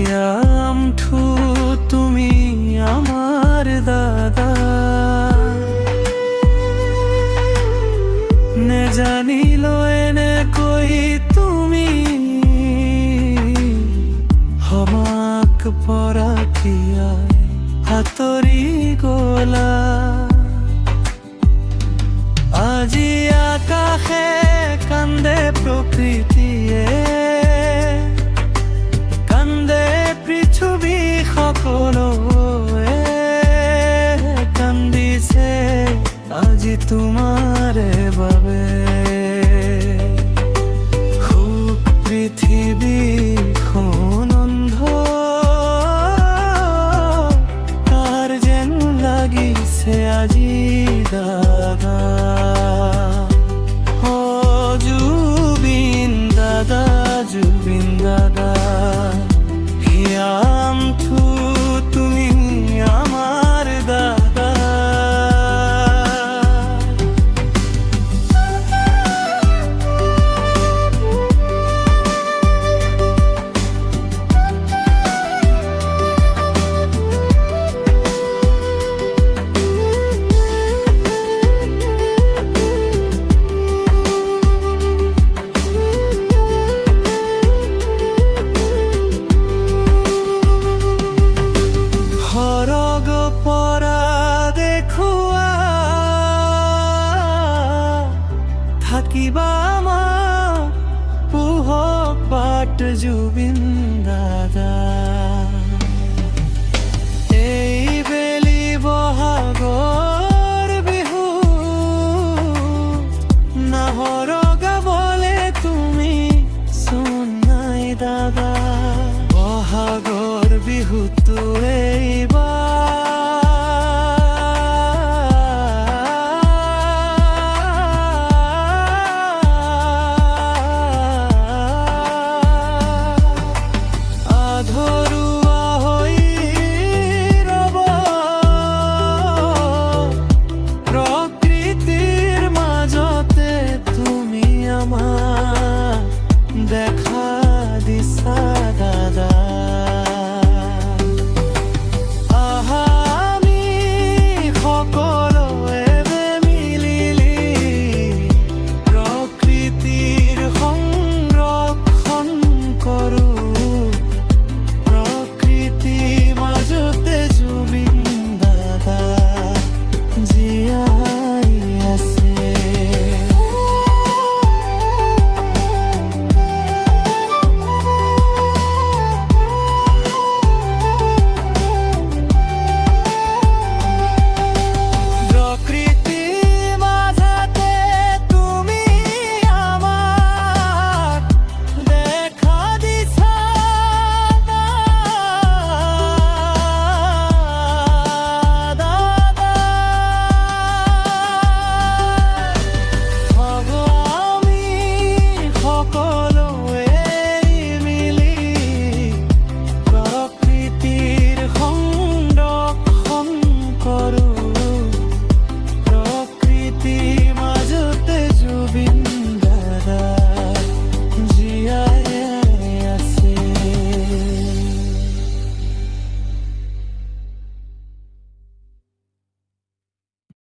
হিয়ামঠু তুমি আমার দাদা নে জানিল এনে কই তুমি হমাক পরাখিয়ায় হাতরি গোলা আজি আকাশে কান্দে প্রকৃতিয়ে কান্দে পৃথিৱী সকলোৱে কান্দিছে আজি তোমাৰে বাবে সুখ পৃথিৱীখন অন্ধ তাৰ যেন লাগিছে আজি দাদা জুবিন দাদা হিয়ামঠু তুমি আমার দাদা থাকিবা আমার পুহক বাট জুবিন দাদা এই বেলি বহাগৰ বিহু নাহৰ গাবলে তুমি চোন নাই দাদা বহাগৰ বিহুটোৱে